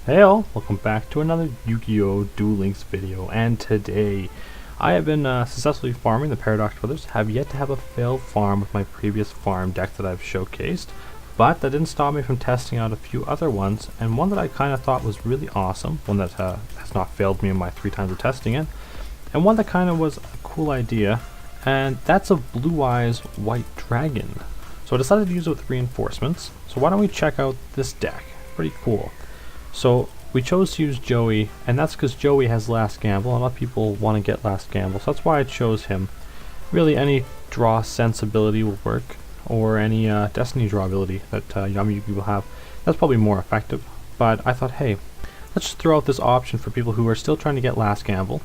Hey all, welcome back to another Yu-Gi-Oh! Duel Links video, and today I have been successfully farming. The Paradox Brothers have yet to have a failed farm with my previous farm deck that I've showcased, but that didn't stop me from testing out a few other ones, and one that I kind of thought was really awesome, one that has not failed me in my 3 times of testing it, and one that kind of was a cool idea, and that's a Blue Eyes White Dragon. So I decided to use it with reinforcements, so why don't we check out this deck. Pretty cool. So we chose to use Joey, and that's because Joey has Last Gamble. A lot of people want to get Last Gamble, so that's why I chose him. Really, any draw sense ability will work, or any Destiny draw ability that Yami people have. That's probably more effective. But I thought, hey, let's just throw out this option for people who are still trying to get Last Gamble.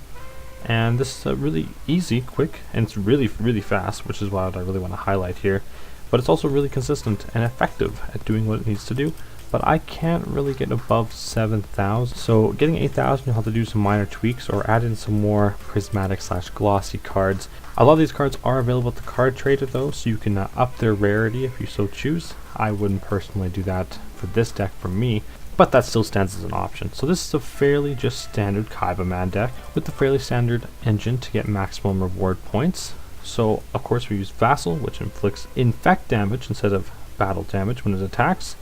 And this is really easy, quick, and it's really, really fast, which is what I really want to highlight here. But it's also really consistent and effective at doing what it needs to do. But I can't really get above 7,000, so getting 8,000 you'll have to do some minor tweaks or add in some more prismatic / glossy cards. A lot of these cards are available at the card trader though, so you can up their rarity if you so choose. I wouldn't personally do that for this deck for me, but that still stands as an option. So this is a fairly just standard Kaiba deck with the fairly standard engine to get maximum reward points. So of course we use Vassal, which inflicts infect damage instead of battle damage when it attacks.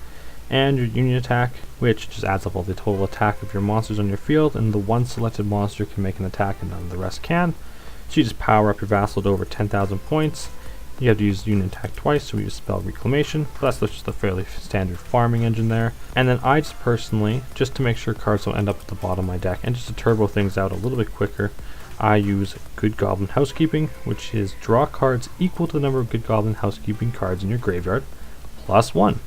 And your union attack, which just adds up all the total attack of your monsters on your field, and the one selected monster can make an attack and none of the rest can. So you just power up your Vassal to over 10,000 points. You have to use union attack twice, so we use Spell Reclamation, but that's just a fairly standard farming engine there. And then I just personally, just to make sure cards don't end up at the bottom of my deck, and just to turbo things out a little bit quicker, I use Good Goblin Housekeeping, which is draw cards equal to the number of Good Goblin Housekeeping cards in your graveyard, plus 1.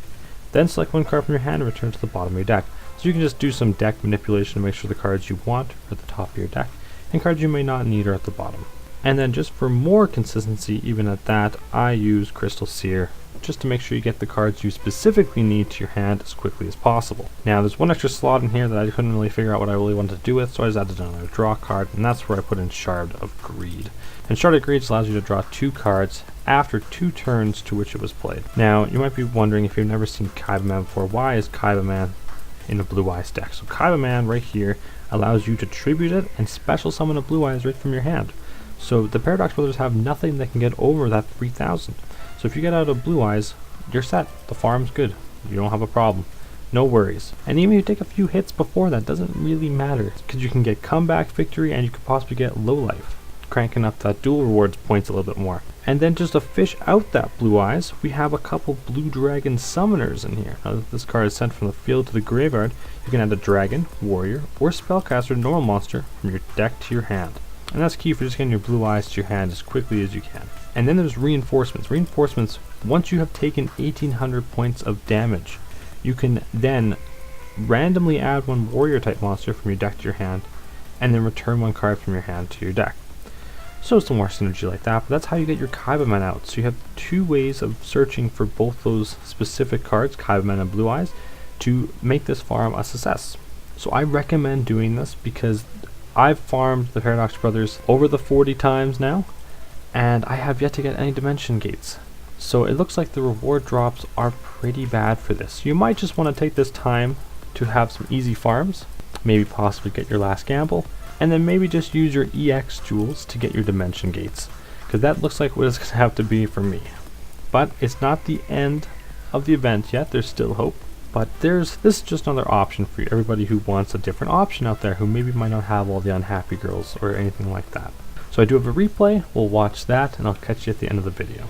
Then select one card from your hand and return to the bottom of your deck. So you can just do some deck manipulation to make sure the cards you want are at the top of your deck, and cards you may not need are at the bottom. And then just for more consistency, even at that, I use Crystal Seer, just to make sure you get the cards you specifically need to your hand as quickly as possible. Now there's one extra slot in here that I couldn't really figure out what I really wanted to do with, so I just added another draw card, and that's where I put in Shard of Greed. And Shard of Greed allows you to draw 2 cards after 2 turns to which it was played. Now you might be wondering, if you've never seen Kaiba before, why is Kaiba in a Blue Eyes deck? So Kaiba right here allows you to tribute it and special summon a Blue Eyes right from your hand. So the Paradox Brothers have nothing that can get over that 3,000. So if you get out of Blue Eyes, you're set. The farm's good. You don't have a problem. No worries. And even if you take a few hits before that, doesn't really matter, because you can get comeback victory and you could possibly get low life, cranking up that dual rewards points a little bit more. And then just to fish out that Blue Eyes, we have a couple Blue Dragon Summoners in here. Now this card is sent from the field to the graveyard. You can add a Dragon, Warrior, or Spellcaster normal monster from your deck to your hand. And that's key for just getting your Blue Eyes to your hand as quickly as you can. And then there's Reinforcements. Reinforcements, once you have taken 1,800 points of damage, you can then randomly add one Warrior type monster from your deck to your hand, and then return one card from your hand to your deck. So some more synergy like that, but that's how you get your Kaiba out. So you have 2 ways of searching for both those specific cards, Kaiba and Blue Eyes, to make this farm a success. So I recommend doing this because I've farmed the Paradox Brothers over the 40 times now, and I have yet to get any Dimension Gates. So it looks like the reward drops are pretty bad for this. You might just want to take this time to have some easy farms, maybe possibly get your Last Gamble, and then maybe just use your EX jewels to get your Dimension Gates, because that looks like what it's going to have to be for me. But it's not the end of the event yet. There's still hope. But this is just another option for everybody who wants a different option out there, who maybe might not have all the unhappy girls or anything like that. So I do have a replay. We'll watch that, and I'll catch you at the end of the video.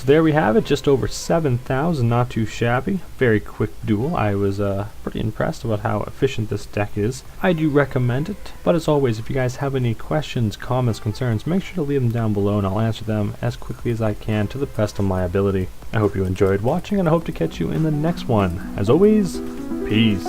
So there we have it, just over 7,000, not too shabby. Very quick duel. I was pretty impressed about how efficient this deck is. I do recommend it, but as always, if you guys have any questions, comments, concerns, make sure to leave them down below and I'll answer them as quickly as I can to the best of my ability. I hope you enjoyed watching and I hope to catch you in the next one. As always, peace.